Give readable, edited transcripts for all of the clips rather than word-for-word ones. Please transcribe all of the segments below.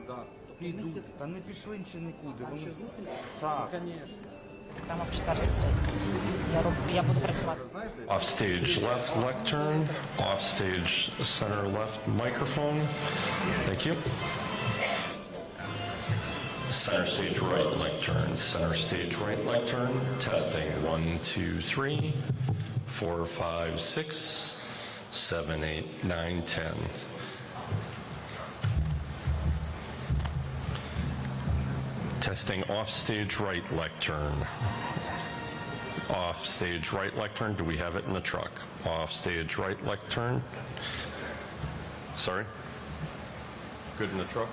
Да. Підуть. Та не пішли чи нікуди. Там ще зустріч? Так. Звісно. Прямо в 4:30. Я буду працювати. Offstage left lectern, offstage center left microphone. Thank you. Center stage right lectern, center stage right lectern. Testing 1, 2, 3, 4, 5, 6, 7, 8, 9, 10. Testing off-stage right lectern. Off-stage right lectern, do we have it in the truck? Off-stage right lectern. Sorry? Good in the truck?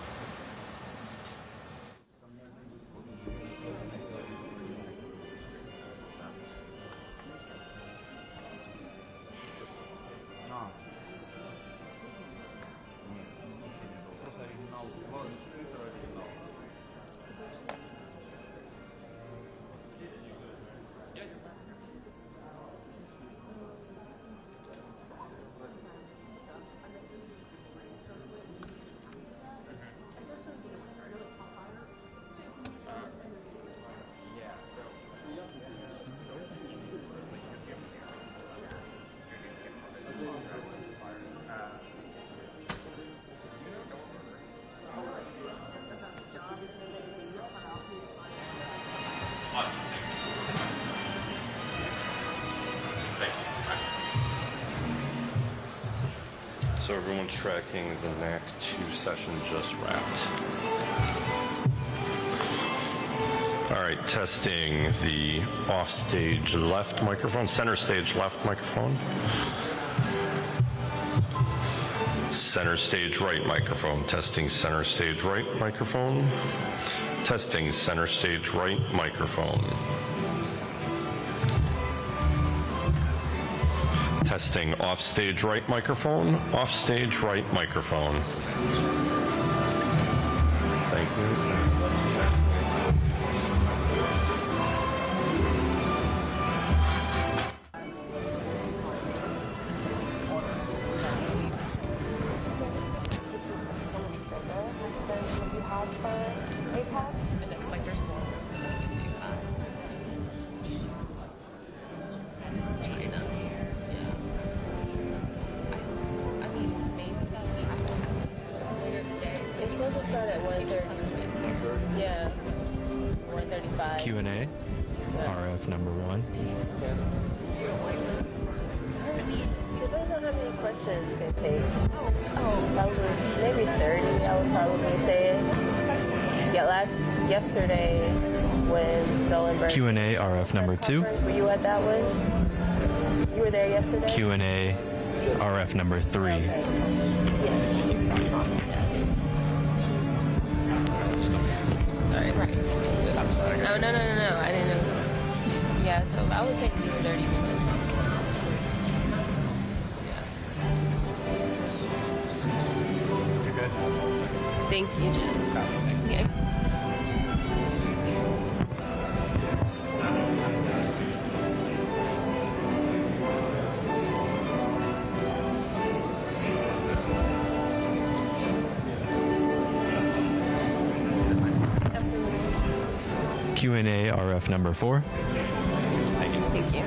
So everyone's tracking the NAC 2 session just wrapped. All right, testing the off-stage left microphone, center stage left microphone. Center stage right microphone, testing center stage right microphone. Testing center stage right microphone. Testing off-stage right microphone, off-stage right microphone. Thank you. And it's like there's more room for them to do that. China. I mean, maybe that'll happen later today. It's supposed to start at 1:30. Yeah. 1:35. Q&A, RF number 1. Depends on how many questions they take. Probably maybe 30, I would probably say. Yeah, yesterday when Stoltenberg. Q&A, RF number 2. Were you at that one? You were there yesterday? Q&A, RF number 3. Sorry. I'm sorry. Oh, no. I didn't know. Yeah, so I would say at least 30 minutes. You're good? Thank you, Jen. Yeah. Q&A, RF number 4. Thank you.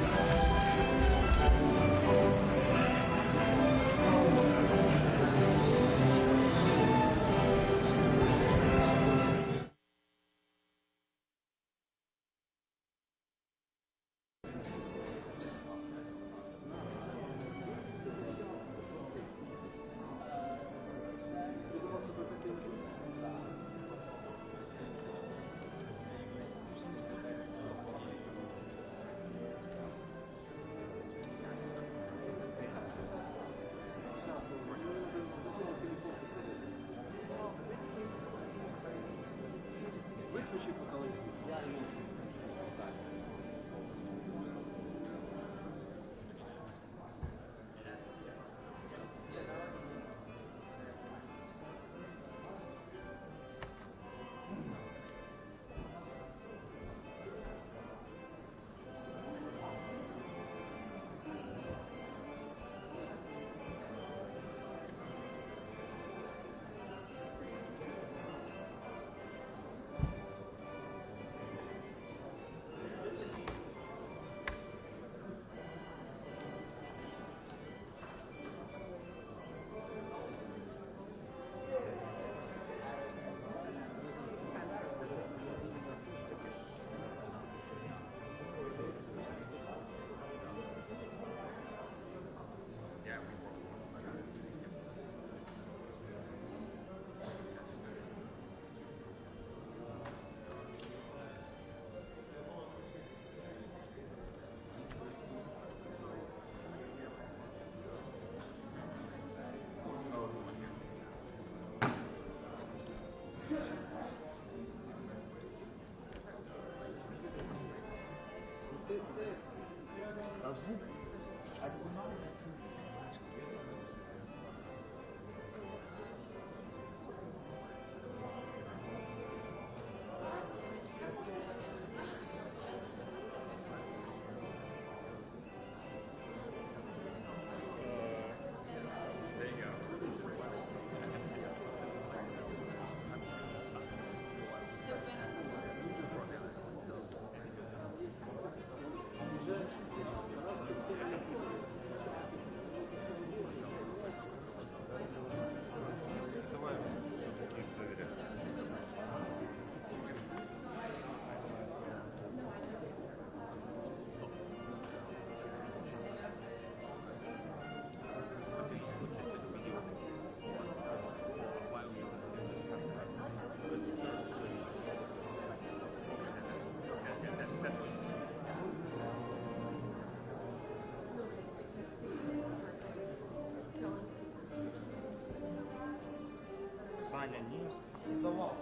Аня, ні. Здавав.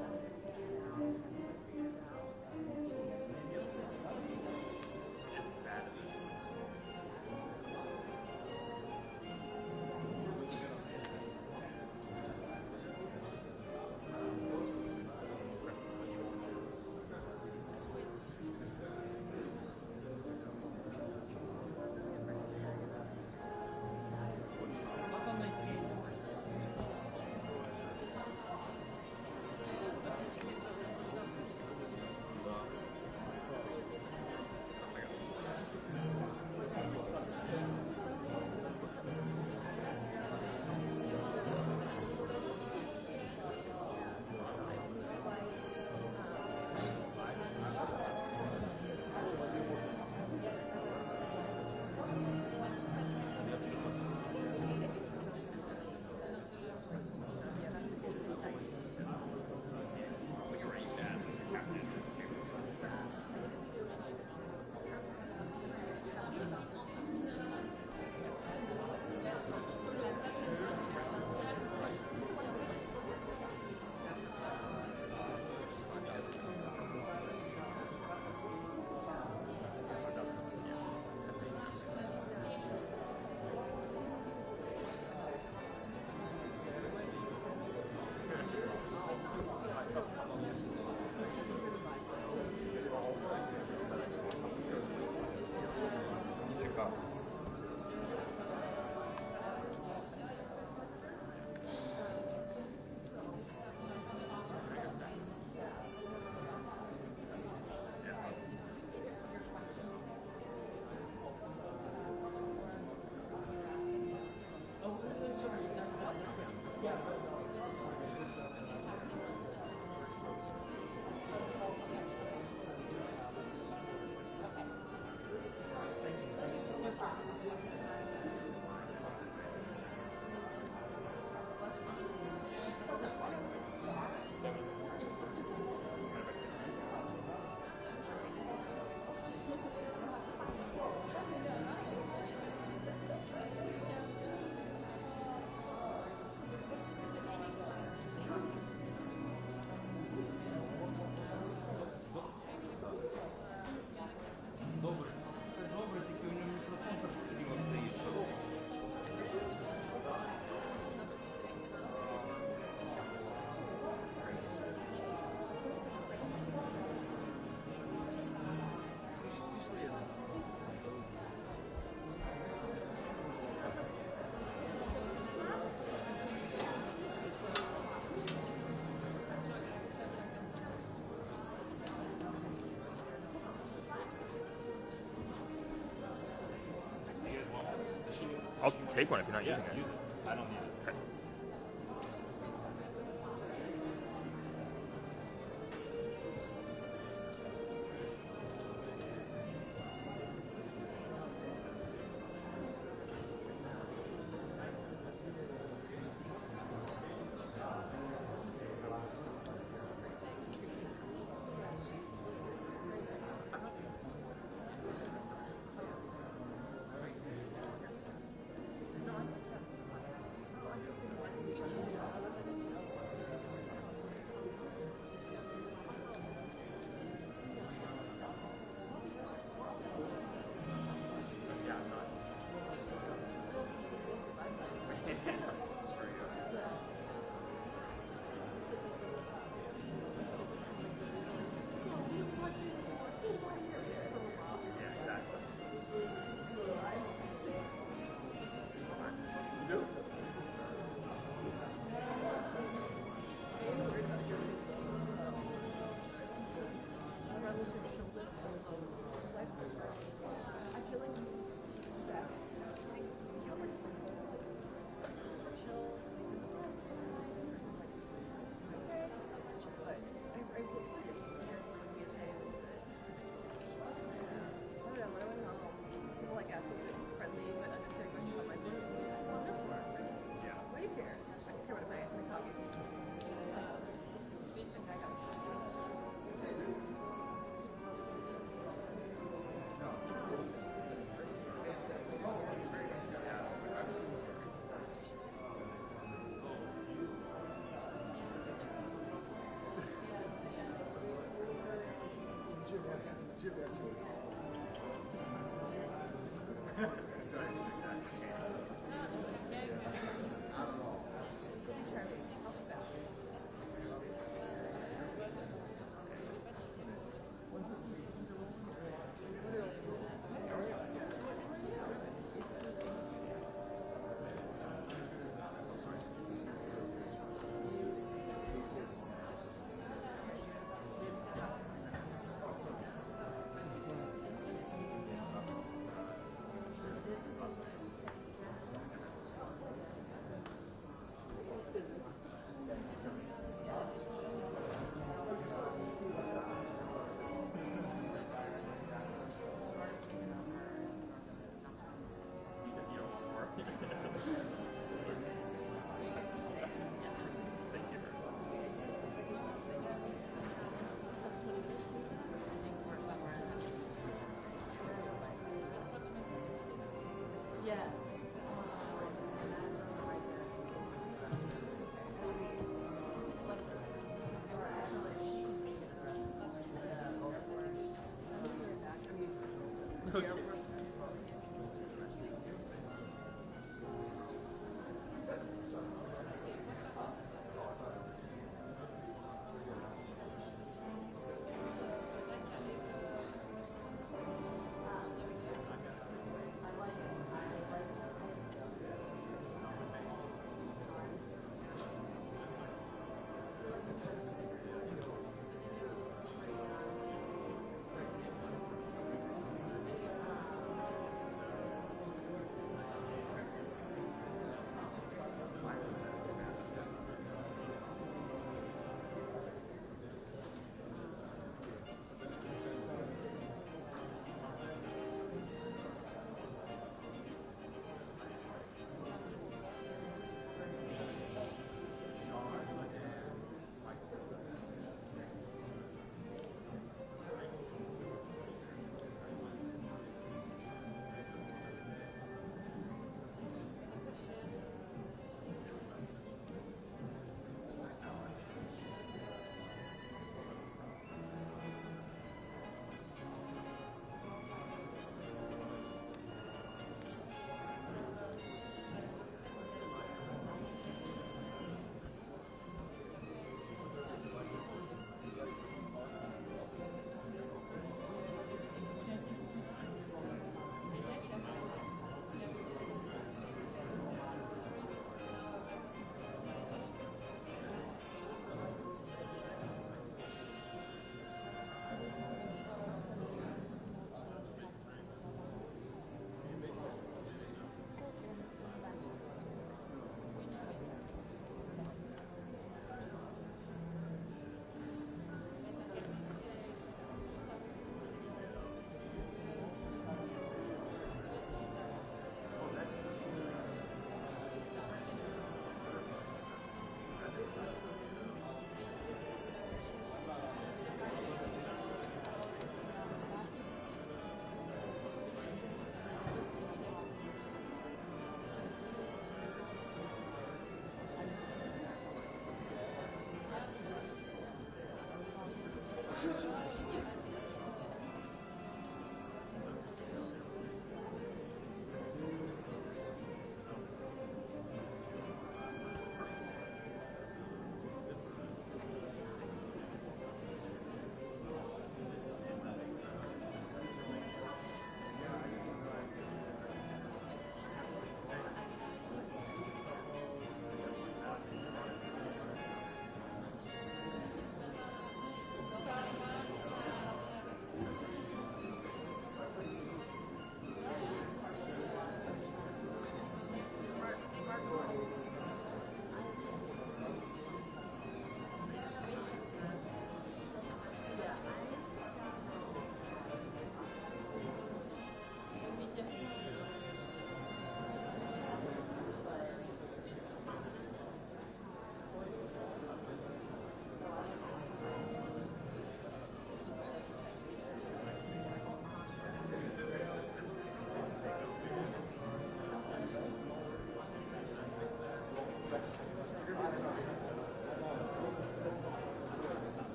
I'll take one if you're not using it. Use it. I don't need it. Okay.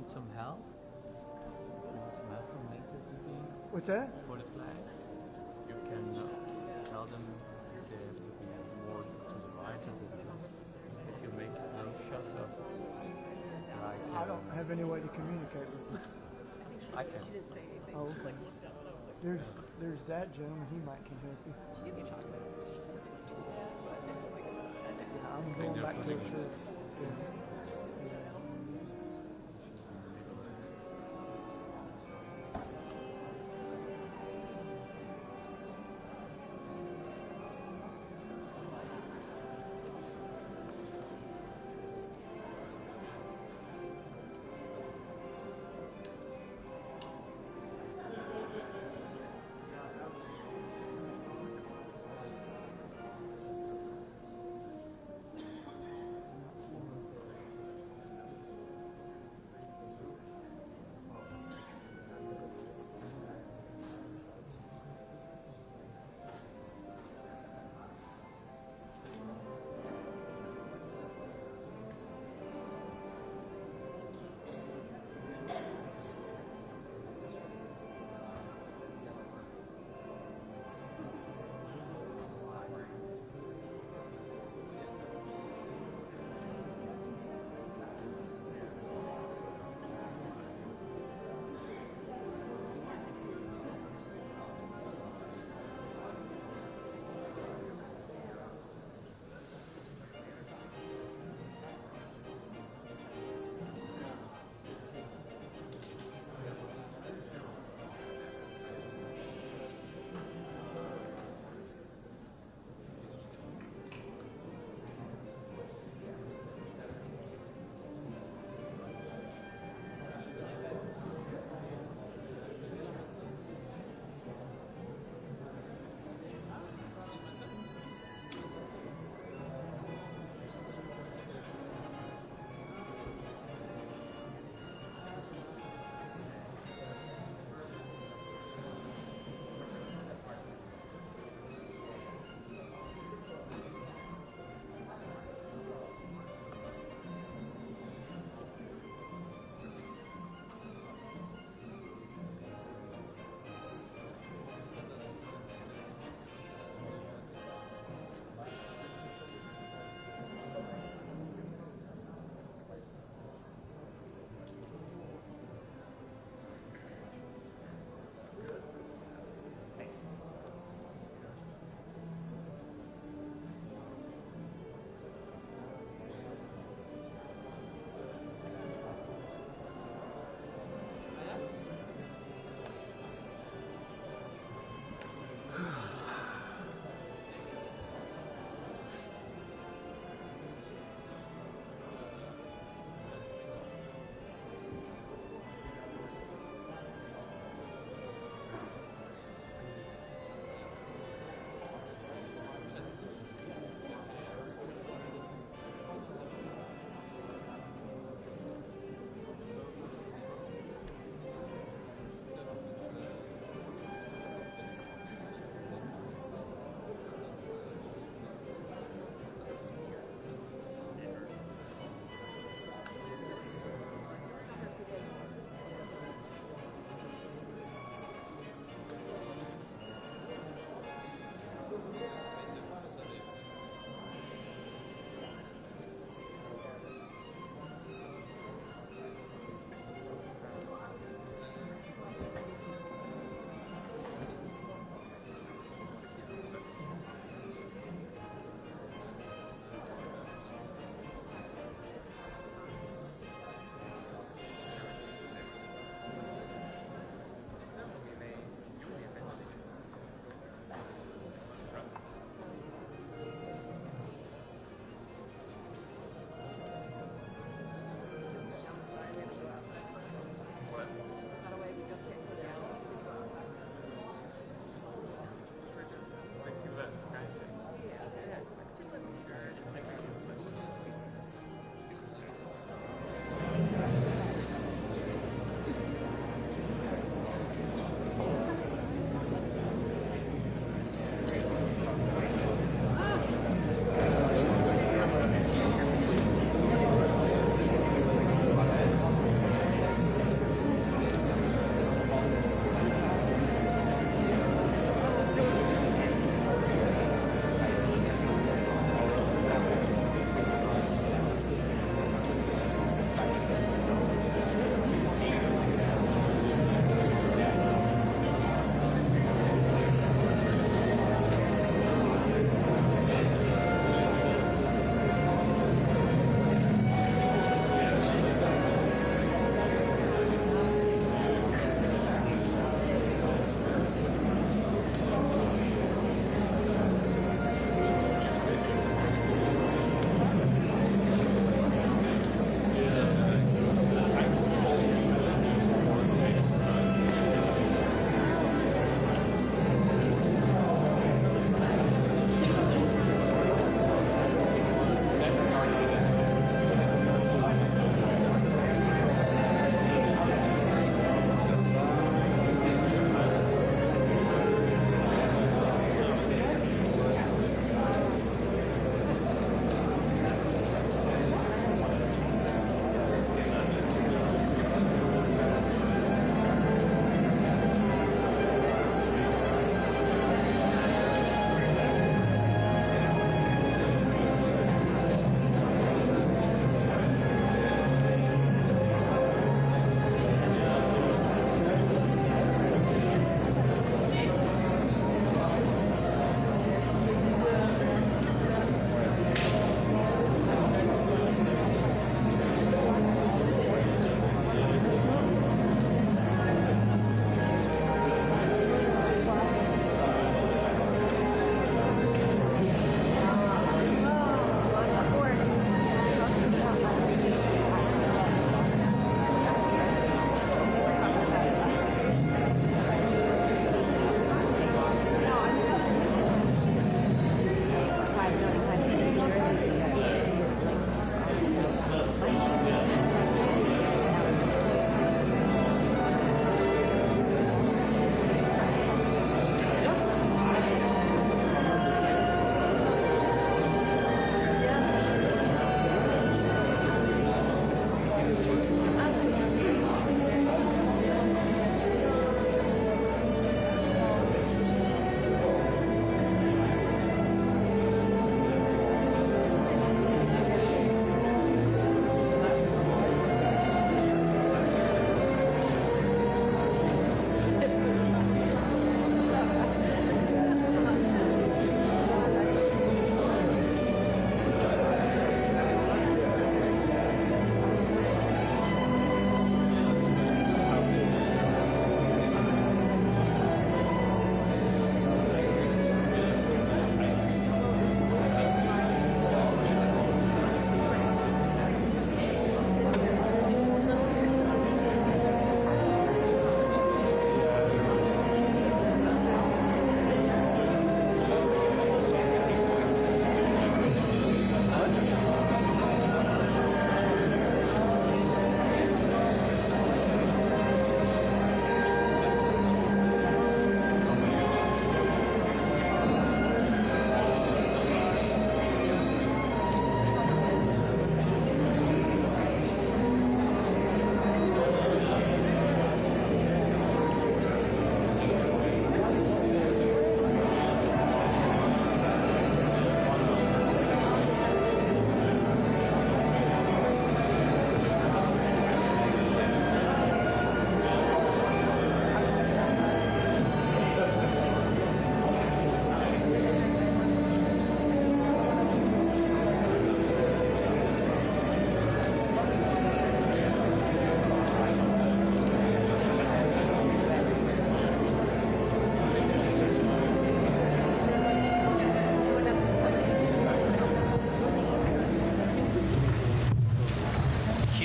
want some help? You want some help from NATO What's that? for the flags? You can tell them they have to be more to the right of the flag. If you make no shots of like I don't have any way to communicate with them. I can. Oh, okay. There's that gentleman. He might can help you. Yeah, I'm going they're back to putting a it- church. Yeah.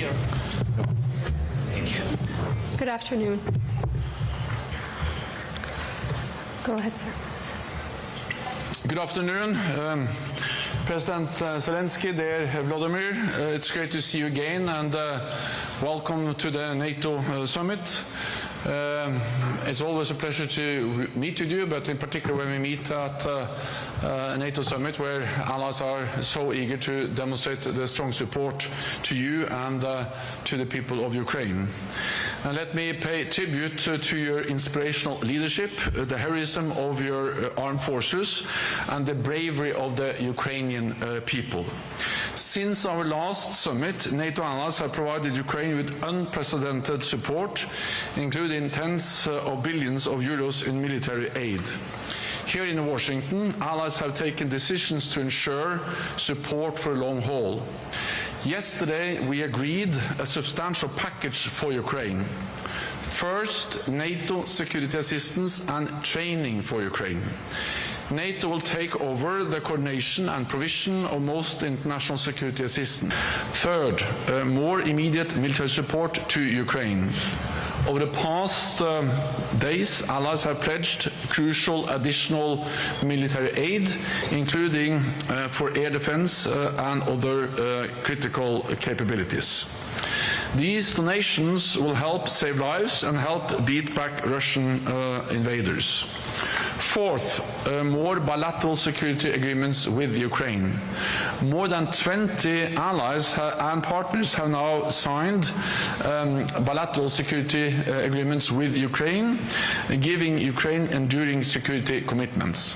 here. Thank you. Good afternoon. Go ahead, sir. Good afternoon. President Zelenskyy, dear Volodymyr, it's great to see you again, and welcome to the NATO summit. It's always a pleasure to meet with you, but in particular when we meet at a NATO summit where allies are so eager to demonstrate the strong support to you and to the people of Ukraine. And let me pay tribute to your inspirational leadership, the heroism of your armed forces, and the bravery of the Ukrainian people. Since our last summit, NATO allies have provided Ukraine with unprecedented support, including tens of billions of euros in military aid. Here in Washington, allies have taken decisions to ensure support for the long haul. Yesterday, we agreed a substantial package for Ukraine. First, NATO security assistance and training for Ukraine. NATO will take over the coordination and provision of most international security assistance. Third, more immediate military support to Ukraine. Over the past days, allies have pledged crucial additional military aid, including for air defense and other critical capabilities. These donations will help save lives and help beat back Russian invaders. Fourth, more bilateral security agreements with Ukraine. More than 20 allies and partners have now signed bilateral security agreements with Ukraine, giving Ukraine enduring security commitments.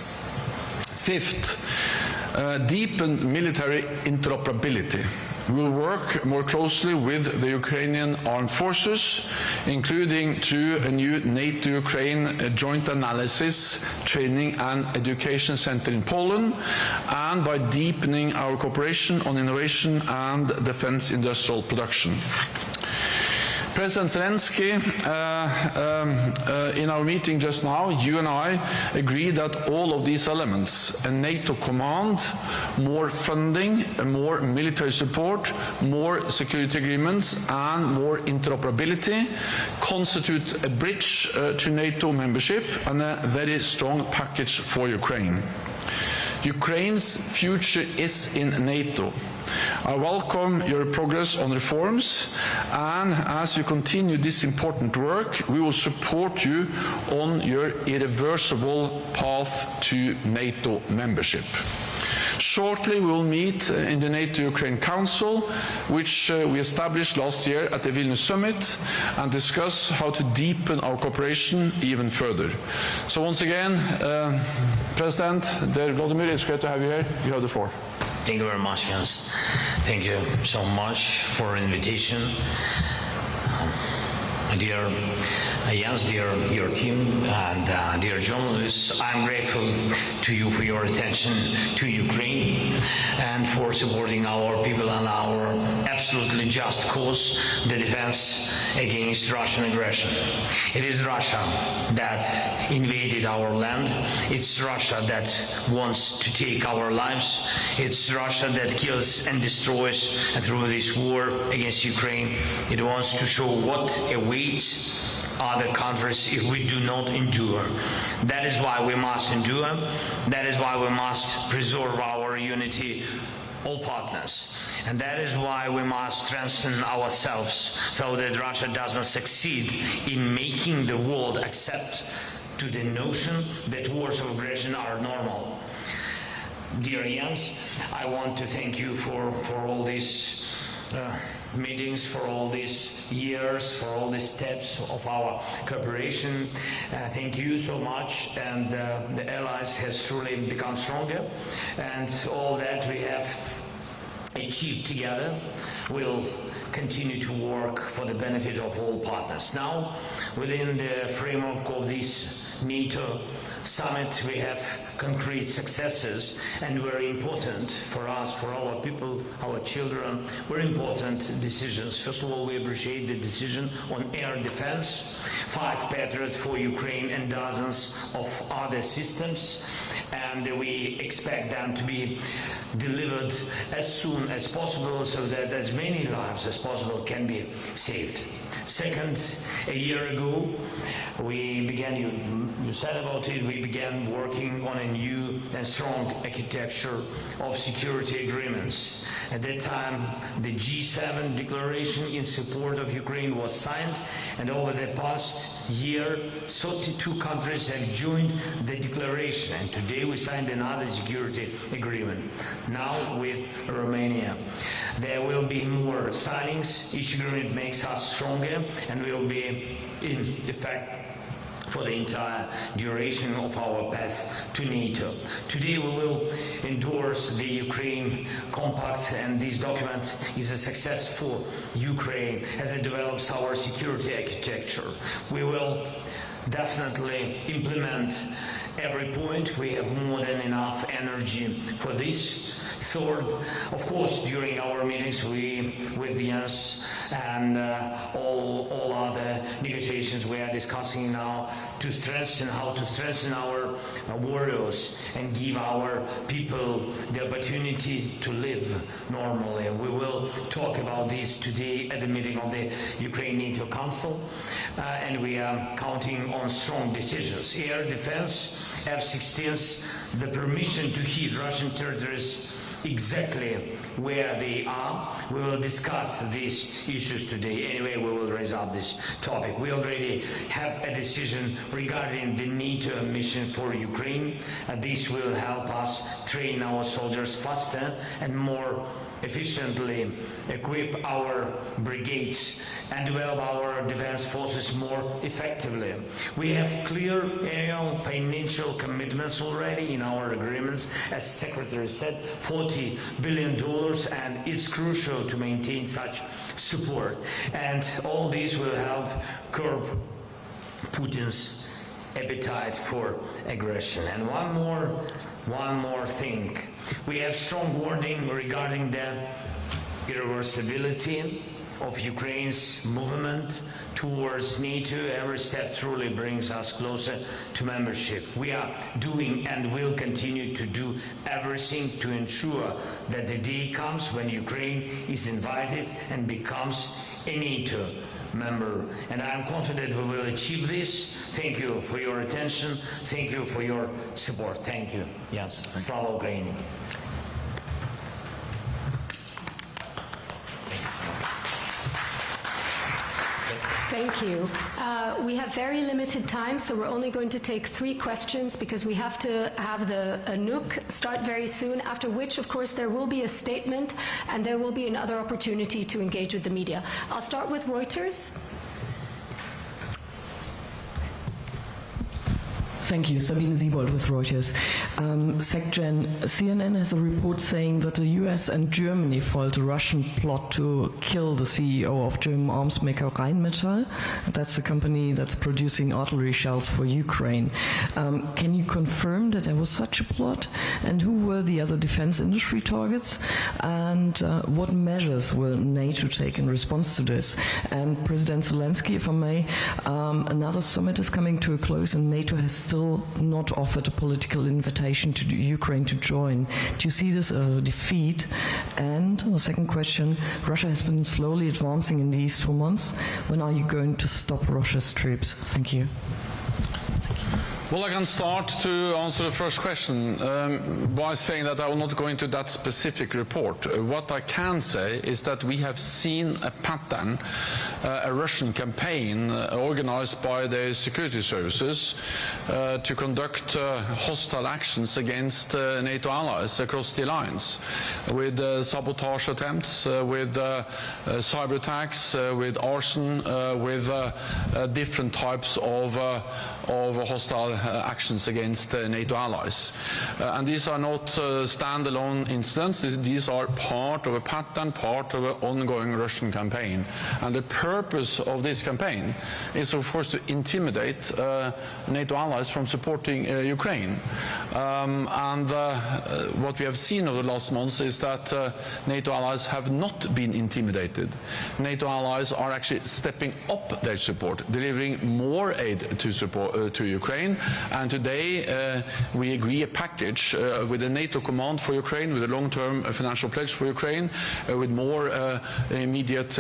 Fifth, deepen military interoperability. We will work more closely with the Ukrainian armed forces, including through a new NATO-Ukraine joint analysis, training and education center in Poland, and by deepening our cooperation on innovation and defense industrial production. President Zelenskyy, in our meeting just now, you and I agreed that all of these elements, a NATO command, more funding, more military support, more security agreements, and more interoperability, constitute a bridge to NATO membership and a very strong package for Ukraine. Ukraine's future is in NATO. I welcome your progress on reforms, and as you continue this important work, we will support you on your irreversible path to NATO membership. Shortly, we will meet in the NATO-Ukraine Council, which we established last year at the Vilnius Summit, and discuss how to deepen our cooperation even further. So once again, President Volodymyr, it's great to have you here. You have the floor. Thank you very much, Jens. Thank you so much for the invitation. Dear Jens, dear your team, and dear journalists, I'm grateful to you for your attention to Ukraine and for supporting our people and our absolutely just cause, the defense against Russian aggression. It is Russia that invaded our land. It's Russia that wants to take our lives. It's Russia that kills and destroys, and through this war against Ukraine, it wants to show what awaits other countries if we do not endure. That is why we must endure. That is why we must preserve our unity, all partners. And that is why we must strengthen ourselves so that Russia does not succeed in making the world accept to the notion that wars of aggression are normal. Dear Jens, I want to thank you for all these meetings, for all these years, for all these steps of our cooperation. Thank you so much, and the allies has truly become stronger, and all that we have achieved together will continue to work for the benefit of all partners. Now, within the framework of this NATO summit, we have concrete successes, and very important for us, for our people, our children, very important decisions. First of all, we appreciate the decision on air defense, 5 Patriots for Ukraine and dozens of other systems, and we expect them to be delivered as soon as possible so that as many lives as possible can be saved. Second, a year ago, we began, you said about it, we began working on a new and strong architecture of security agreements. At that time, the G7 declaration in support of Ukraine was signed, and over the past year, 32 countries have joined the declaration, and today we signed another security agreement, now with Romania. There will be more signings. Each agreement makes us stronger and will be in effect for the entire duration of our path to NATO. Today we will endorse the Ukraine Compact, and this document is a success for Ukraine as it develops our security architecture. We will definitely implement every point. We have more than enough energy for this. Third, of course, during our meetings with Jens and all other negotiations we are discussing now to strengthen how to strengthen our warriors and give our people the opportunity to live normally. We will talk about this today at the meeting of the Ukraine NATO Council, and we are counting on strong decisions. Air defense, F-16s, the permission to hit Russian territories exactly where they are. We will discuss these issues today. Anyway, we will raise up this topic. We already have a decision regarding the NATO mission for Ukraine. This will help us train our soldiers faster and more efficiently, equip our brigades, and develop our defense forces more effectively. We have clear annual financial commitments already in our agreements, as Secretary said, $40 billion, and it's crucial to maintain such support. And all this will help curb Putin's appetite for aggression. And one more thing. We have strong warning regarding the irreversibility of Ukraine's movement towards NATO. Every step truly brings us closer to membership. We are doing and will continue to do everything to ensure that the day comes when Ukraine is invited and becomes a NATO member. And I am confident we will achieve this. Thank you for your attention. Thank you for your support. Thank you. Yes. Slava Ukraini. Thank you. We have very limited time, so we're only going to take 3 questions because we have to have the NUC start very soon, after which, of course, there will be a statement and there will be another opportunity to engage with the media. I'll start with Reuters. Thank you. Sabine Siebold with Reuters. SecGen, CNN has a report saying that the US and Germany foiled a Russian plot to kill the CEO of German arms maker Rheinmetall. That's the company that's producing artillery shells for Ukraine. Can you confirm that there was such a plot? And who were the other defense industry targets? And what measures will NATO take in response to this? And President Zelenskyy, if I may, another summit is coming to a close, and NATO has still not offered a political invitation to Ukraine to join. Do you see this as a defeat? And the second question, Russia has been slowly advancing in these 4 months. When are you going to stop Russia's troops? Thank you. Well, I can start to answer the first question by saying that I will not go into that specific report. What I can say is that we have seen a pattern, a Russian campaign organized by the security services to conduct hostile actions against NATO allies across the alliance, with sabotage attempts, with cyber attacks, with arson, with different types of hostile actions against NATO allies. And these are not standalone incidents. These are part of a pattern, part of an ongoing Russian campaign. And the purpose of this campaign is, of course, to intimidate NATO allies from supporting Ukraine. What we have seen over the last months is that NATO allies have not been intimidated. NATO allies are actually stepping up their support, delivering more aid to Ukraine. And today we agree a package with a NATO command for Ukraine, with a long-term financial pledge for Ukraine, with more immediate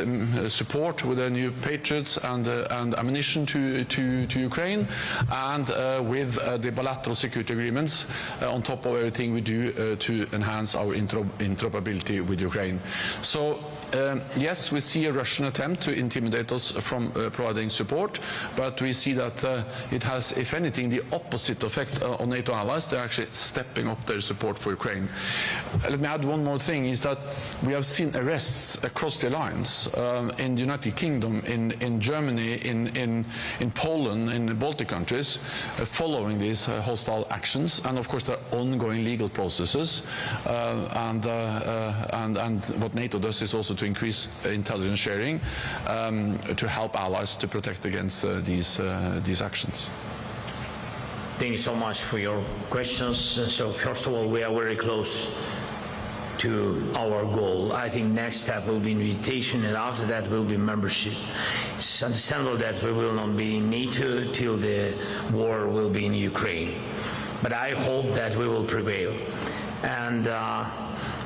support with the new Patriots and ammunition to Ukraine, and with the bilateral security agreements on top of everything we do to enhance our interoperability with Ukraine. So yes, we see a Russian attempt to intimidate us from providing support, but we see that it has, if anything, the opposite effect on NATO allies. They're actually stepping up their support for Ukraine. Let me add one more thing, is that we have seen arrests across the alliance in the United Kingdom, in Germany, in Poland, in the Baltic countries, following these hostile actions. And of course there are ongoing legal processes, and what NATO does is also to increase intelligence sharing to help allies to protect against these actions. Thank you so much for your questions. So first of all, we are very close to our goal. I think next step will be invitation, and after that will be membership. It's understandable that we will not be in NATO till the war will be in Ukraine, but I hope that we will prevail. And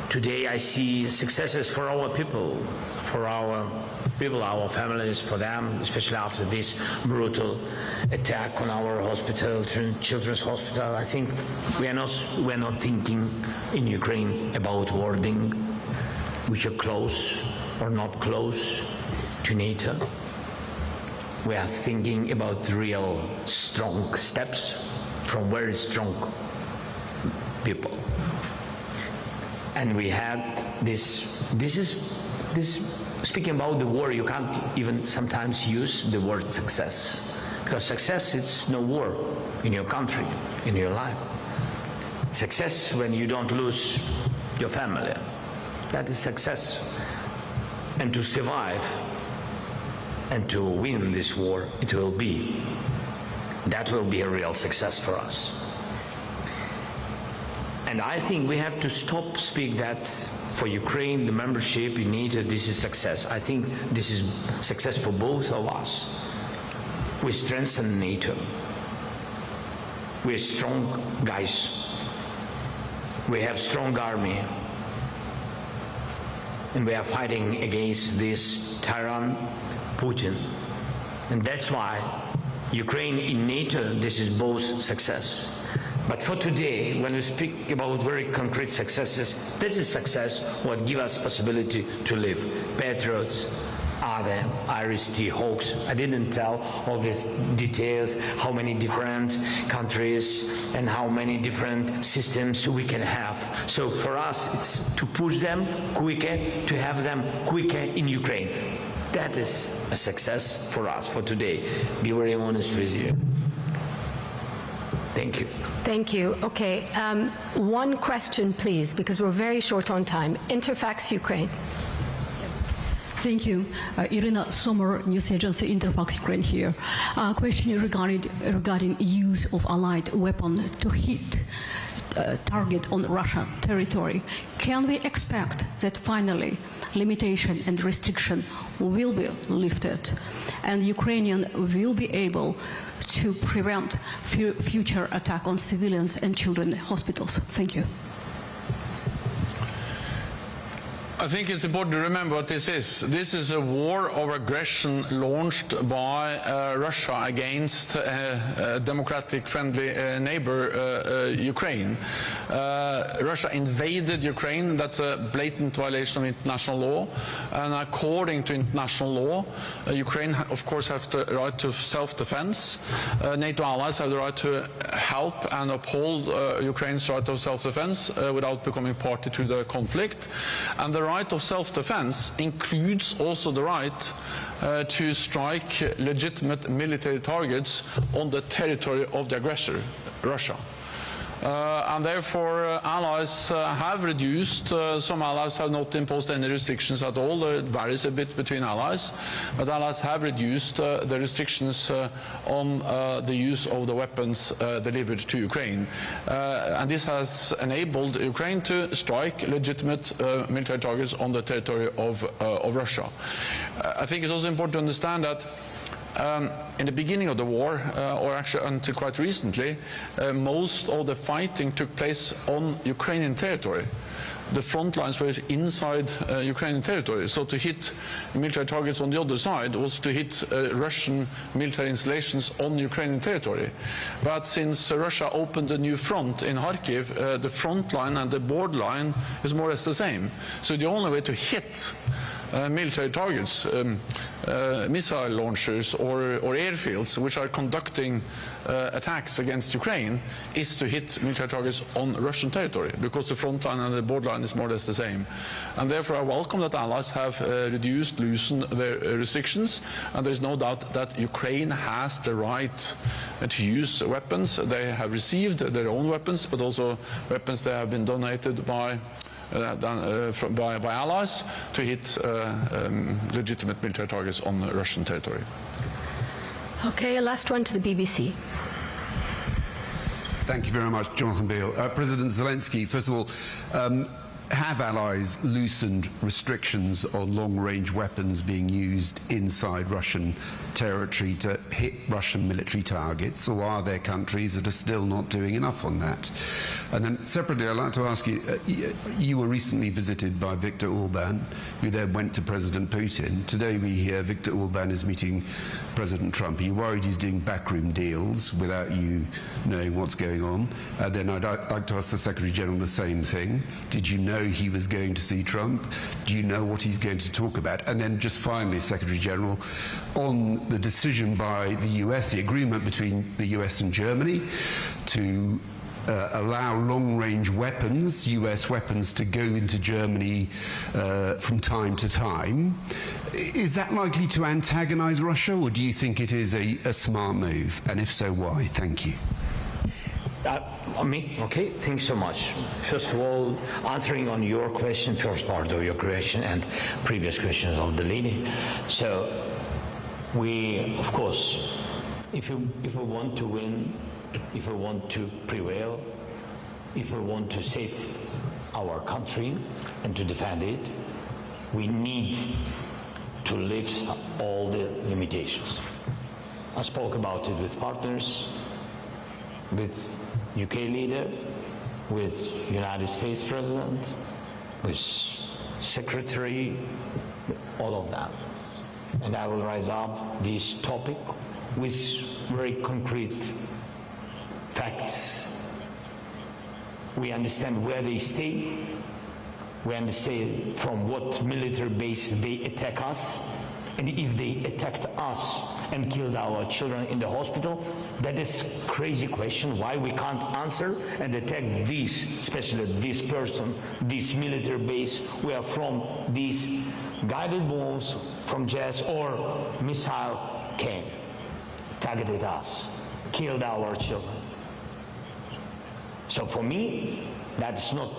today I see successes for our people, our families, for them, especially after this brutal attack on our hospital, children's hospital. I think we are not thinking in Ukraine about wording, which are close or not close to NATO. We are thinking about real strong steps from very strong people. And we had this speaking about the war, you can't even sometimes use the word success, because success is no war in your country, in your life. Success when you don't lose your family, that is success. And to survive and to win this war, that will be a real success for us. And I think we have to stop speak that for Ukraine, the membership in NATO, this is success. I think this is success for both of us. We strengthen NATO. We're strong guys. We have strong army. And we are fighting against this tyrant, Putin. And that's why Ukraine in NATO, this is both success. But for today, when we speak about very concrete successes, this is success what gives us possibility to live. Patriots, other Iris-T Hawks. I didn't tell all these details, how many different countries and how many different systems we can have. So for us, it's to push them quicker, to have them quicker in Ukraine. That is a success for us for today. Be very honest with you. Thank you. Thank you. Okay, one question, please, because we're very short on time. Interfax Ukraine. Thank you. Irina Sommer, news agency Interfax Ukraine here. Question regarding use of allied weapon to hit target on Russian territory. Can we expect that finally limitation and restriction will be lifted and Ukrainian will be able to prevent future attack on civilians and children in hospitals? Thank you. I think it's important to remember what this is. This is a war of aggression launched by Russia against a democratic, friendly neighbor, Ukraine. Russia invaded Ukraine. That's a blatant violation of international law. And according to international law, Ukraine, of course, has the right to self-defense. NATO allies have the right to help and uphold Ukraine's right of self-defense without becoming party to the conflict. And the right of self-defense includes also the right to strike legitimate military targets on the territory of the aggressor, Russia. And therefore allies have reduced, some allies have not imposed any restrictions at all. It varies a bit between allies, but allies have reduced the restrictions on the use of the weapons delivered to Ukraine. And this has enabled Ukraine to strike legitimate military targets on the territory of Russia. I think it's also important to understand that in the beginning of the war, or actually until quite recently, most of the fighting took place on Ukrainian territory. The front lines were inside Ukrainian territory, so to hit military targets on the other side was to hit Russian military installations on Ukrainian territory. But since Russia opened a new front in Kharkiv, the front line and the borderline is more or less the same. So the only way to hit military targets, missile launchers or airfields which are conducting attacks against Ukraine, is to hit military targets on Russian territory, because the front line and the borderline is more or less the same. And therefore I welcome that allies have loosened their restrictions, and there's no doubt that Ukraine has the right to use weapons. They have received their own weapons, but also weapons that have been donated by allies to hit legitimate military targets on Russian territory. Okay, last one to the BBC. Thank you very much, Jonathan Beale. President Zelenskyy, first of all, have allies loosened restrictions on long-range weapons being used inside Russian territory to hit Russian military targets, or are there countries that are still not doing enough on that? And then separately, I'd like to ask you, you were recently visited by Viktor Orban, who then went to President Putin. Today we hear Viktor Orban is meeting President Trump. Are you worried he's doing backroom deals without you knowing what's going on? And then I'd like to ask the Secretary General the same thing. Did you know he was going to see Trump? Do you know what he's going to talk about? And then just finally, Secretary General, on the decision by the US, the agreement between the US and Germany to allow long-range weapons, US weapons, to go into Germany from time to time. Is that likely to antagonize Russia, or do you think it is a smart move? And if so, why? Thank you. Okay, thanks so much. First of all, answering on your question, first part of your question and previous questions of the lady. So, we, of course, if we want to win, if we want to prevail, if we want to save our country and to defend it, we need to lift all the limitations. I spoke about it with partners, with UK leader, with United States President, with Secretary, all of that. And I will rise up this topic with very concrete facts. We understand where they stay. We understand from what military base they attack us. And if they attacked us and killed our children in the hospital, that is a crazy question why we can't answer and attack this, especially this person, this military base, where from these guided bombs from jets or missile came, targeted us, killed our children. So for me, that's not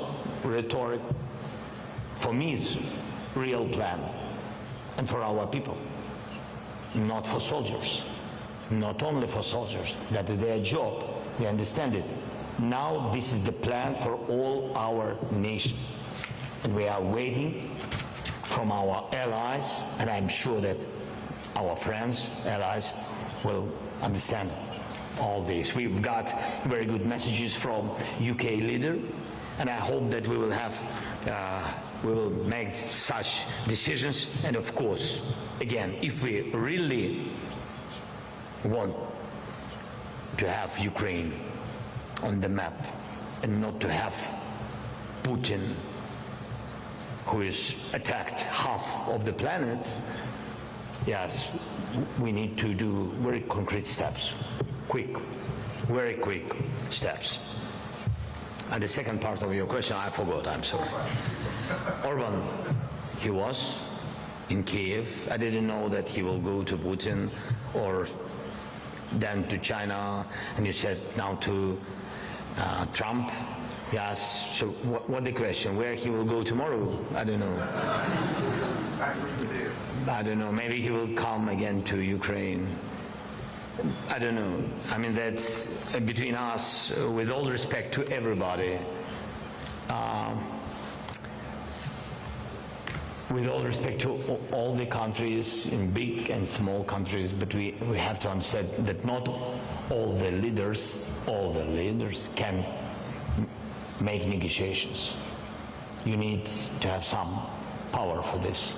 rhetoric. For me, it's real plan. And for our people, not for soldiers, not only for soldiers. That is their job, they understand it. Now this is the plan for all our nation. And we are waiting from our allies, and I'm sure that our friends, allies, will understand all this. We've got very good messages from UK leader, and I hope that we will have we will make such decisions. And of course, again, if we really want to have Ukraine on the map and not to have Putin, who is attacked half of the planet, yes, we need to do very concrete steps, quick, very quick steps. And the second part of your question, I forgot, I'm sorry. Orban, he was in Kiev. I didn't know that he will go to Putin or then to China, and you said now to Trump. Yes, so what the question? Where he will go tomorrow? I don't know. I don't know. Maybe he will come again to Ukraine. I don't know. I mean, that's between us, with all respect to everybody. With all respect to all the countries, in big and small countries, but we have to understand that not all the leaders can make negotiations. You need to have some power for this.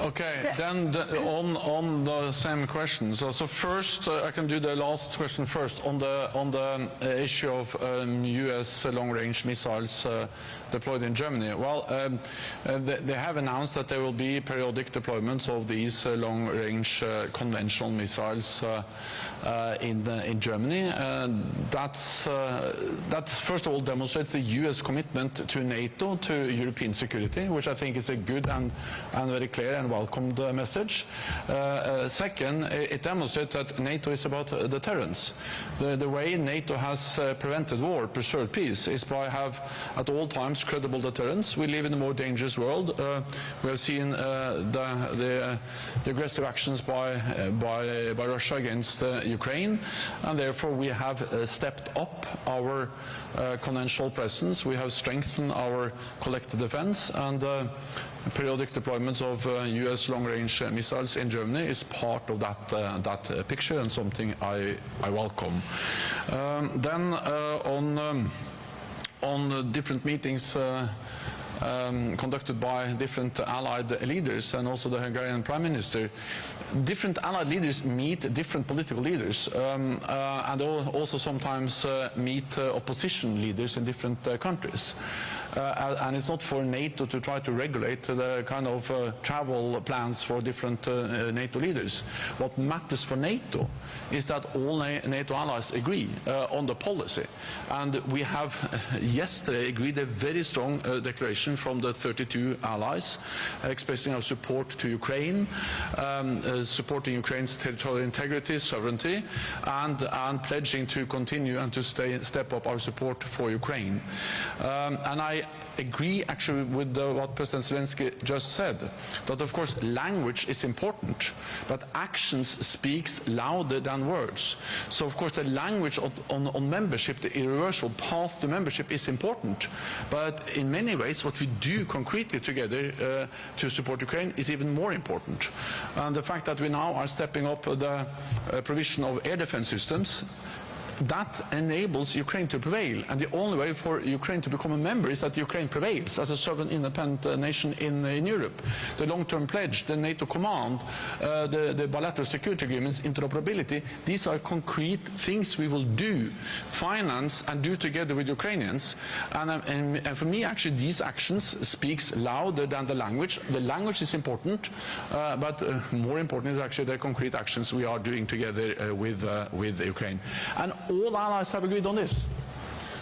Okay, then on the same question. So first, I can do the last question first on the issue of U.S. long-range missiles deployed in Germany. Well, they have announced that there will be periodic deployments of these long-range conventional missiles in Germany. That first of all demonstrates the U.S. commitment to NATO, to European security, which I think is a good and very clear and welcomed message. Second, it demonstrates that NATO is about deterrence. The way NATO has prevented war, preserved peace, is by have at all times credible deterrence. We live in a more dangerous world. We have seen the aggressive actions by Russia against Ukraine, and therefore we have stepped up our conventional presence. We have strengthened our collective defense, and periodic deployments of U.S. long-range missiles in Germany is part of that picture, and something I welcome. Then on different meetings conducted by different allied leaders and also the Hungarian Prime Minister. Different allied leaders meet different political leaders and also sometimes meet opposition leaders in different countries. And it's not for NATO to try to regulate the kind of travel plans for different NATO leaders. What matters for NATO is that all NATO allies agree on the policy. And we have yesterday agreed a very strong declaration from the 32 allies expressing our support to Ukraine, supporting Ukraine's territorial integrity, sovereignty, and pledging to continue and to step up our support for Ukraine. And I agree actually with what President Zelenskyy just said, that of course language is important, but actions speaks louder than words. So of course the language on membership, the irreversible path to membership, is important, but in many ways what we do concretely together to support Ukraine is even more important. And the fact that we now are stepping up the provision of air defense systems, that enables Ukraine to prevail, and the only way for Ukraine to become a member is that Ukraine prevails as a sovereign independent nation in Europe. The long-term pledge, the NATO command, the bilateral security agreements, interoperability, these are concrete things we will do, finance and do together with Ukrainians. And for me actually these actions speaks louder than the language. The language is important, but more important is actually the concrete actions we are doing together with Ukraine. And all allies have agreed on this.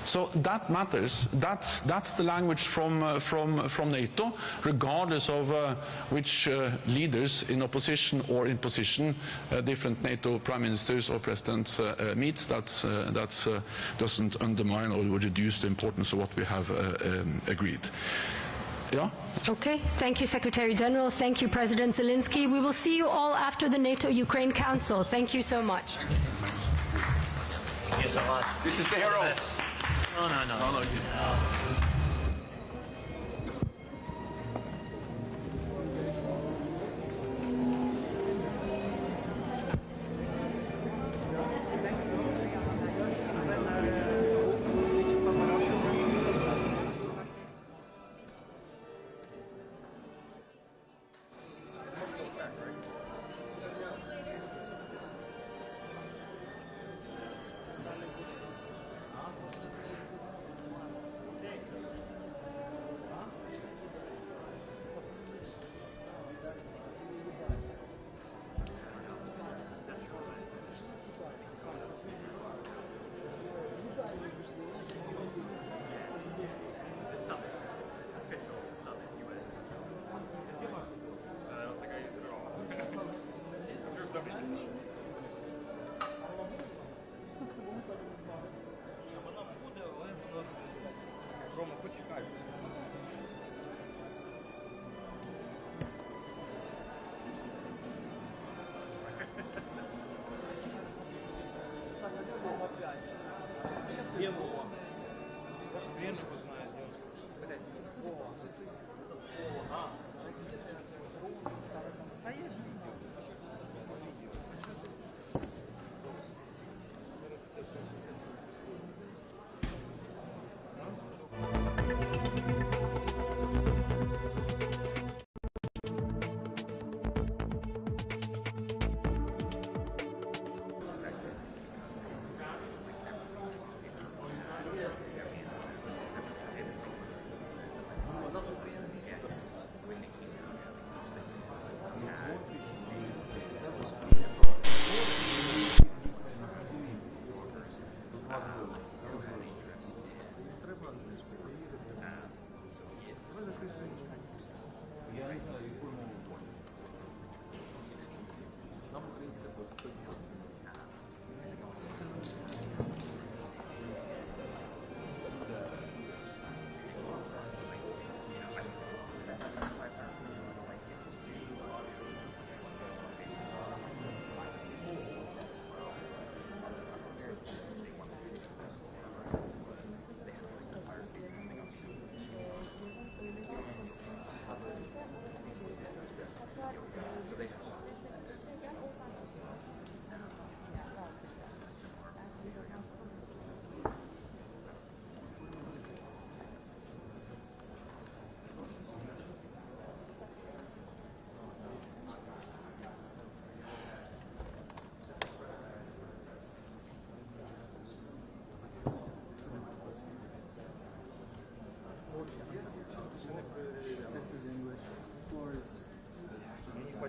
So that matters. That's the language from NATO, regardless of which leaders in opposition or in position different NATO prime ministers or presidents meet. That doesn't undermine or reduce the importance of what we have agreed. Yeah. Okay, thank you, Secretary General. Thank you, President Zelenskyy. We will see you all after the NATO-Ukraine Council. Thank you so much. Thank you so much. This is the hero. No.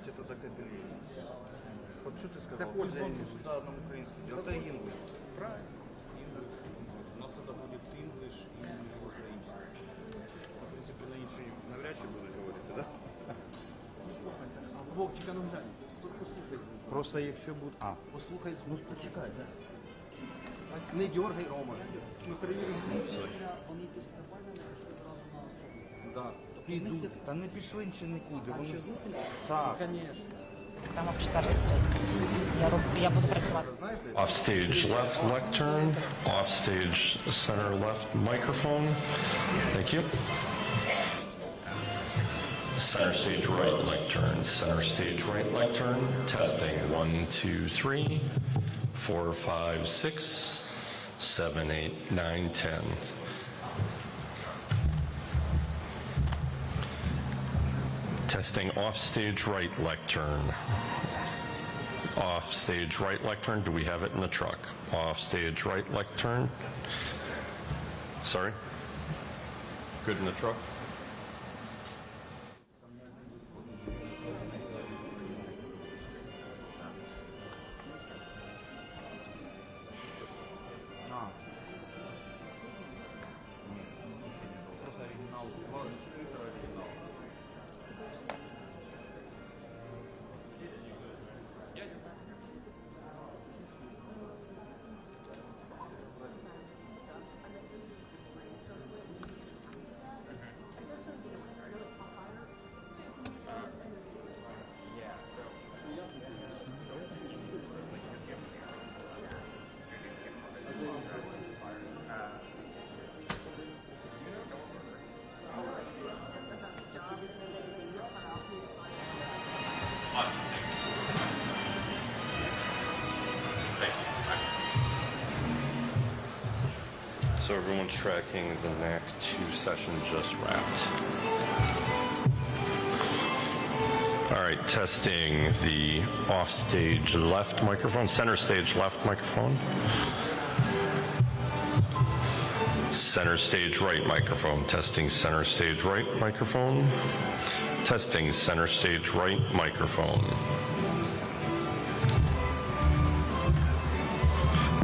бачите, так і от що ти сказав? Так от я да, на українській. Это English. Правильно. У нас тогда будет English и український. В принципі, на інші навряд чи будуть говорити, да? Послухайте, а Вовчика нам глянь. Послухай. Просто якщо буде... Послухай, ну почекай, да? Не дергай, Рома. Ну, перевіримо. Вони після Байдена пішли зразу на автобус. Да. Підуть. Та не пішли нікуди. Там ще зустріч? Так. Звісно. Прямо в 4:30. Я буду працювати. Offstage left lectern, offstage center left microphone. Thank you. Center stage right lectern, center stage right lectern. Testing 1, 2, 3, 4, 5, 6, 7, 8, 9, 10. Testing offstage right lectern. Offstage right lectern, do we have it in the truck? Offstage right lectern. Sorry? Good in the truck? So everyone's tracking the NAC 2 session just wrapped. All right, testing the offstage left microphone, center stage left microphone. Center stage right microphone, testing center stage right microphone. Testing center stage right microphone.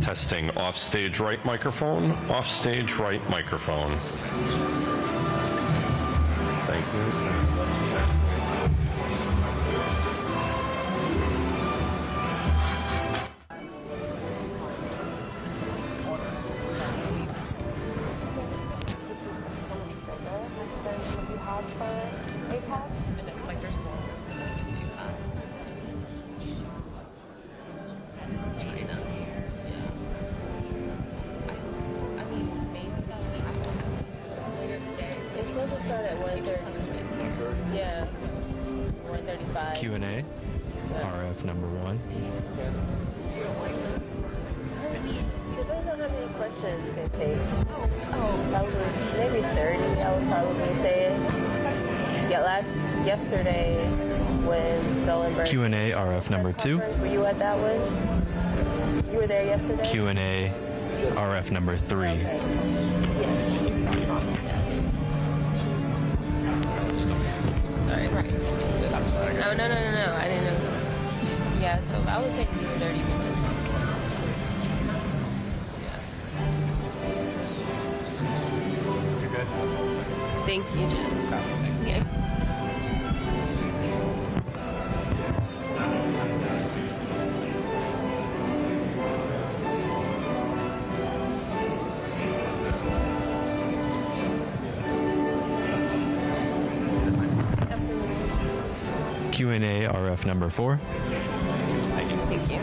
Testing offstage right microphone, offstage right microphone. Thank you. And it's like there's more room for them to do that. China. I mean, maybe that'll happen later today. It's supposed to start at 1:30. Yeah. 1:35. Q&A, RF number 1. Depends on how many questions it takes. Probably maybe 30, I would probably say. Yeah, yesterday when Stoltenberg... Q&A, RF number 2. Were you at that one? You were there yesterday? Q&A, RF number 3. Sorry. Oh, no. I didn't know. Yeah, so I would say at least 30 minutes. You're good? Thank you, Jen. Yeah. Q&A, RF number 4. Thank you.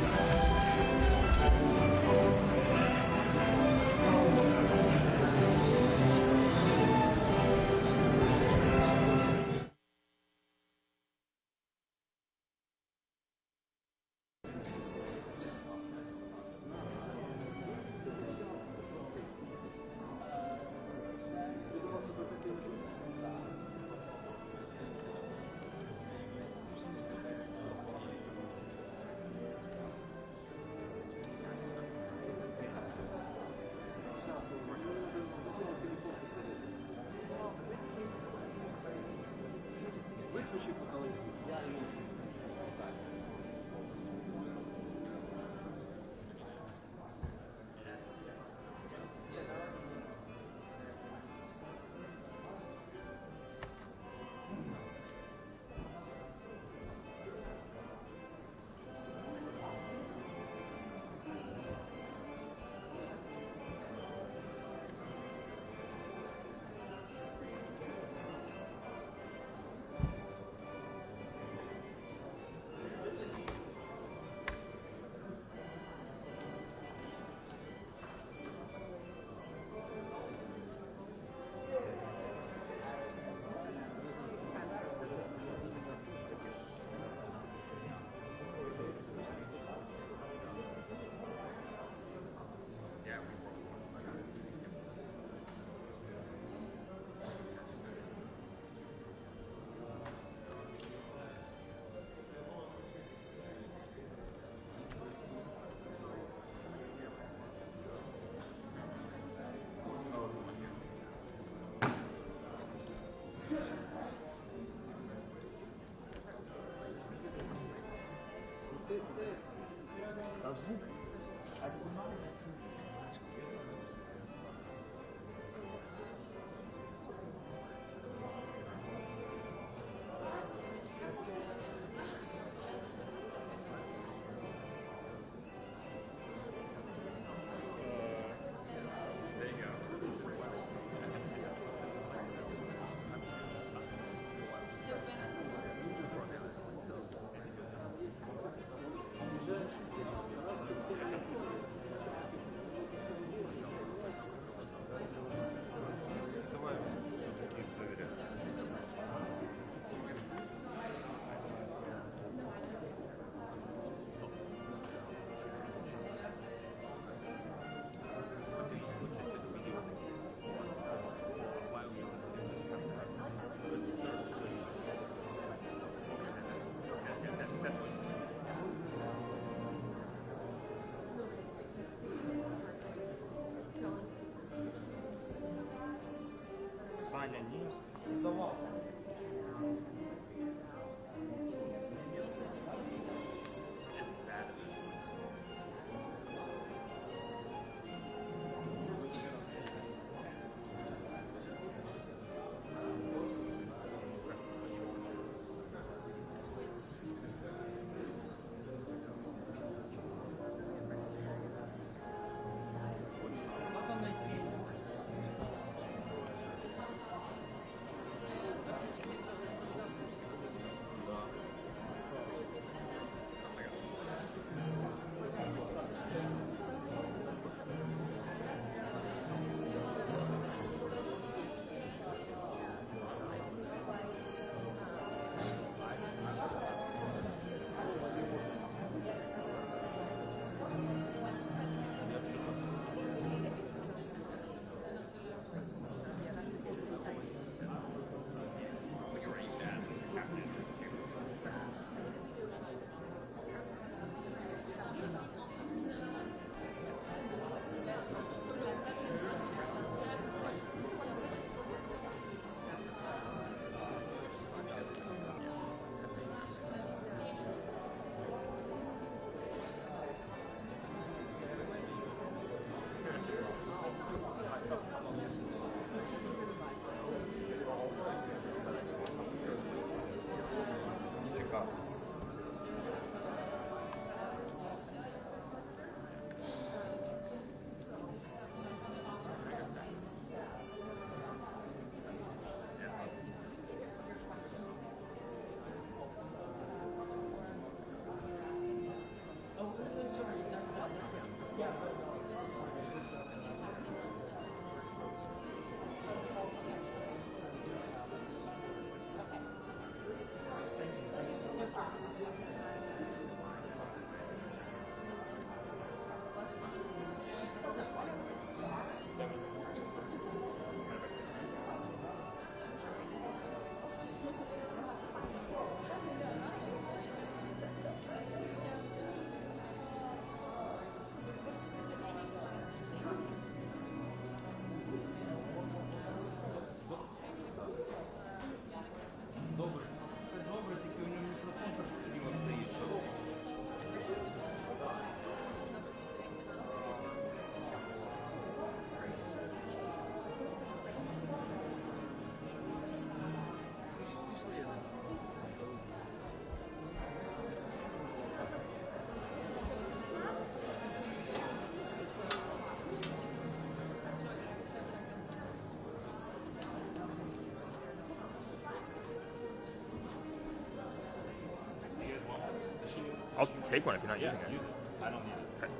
I'll take one if you're not using it. Use it. I don't need it. Okay.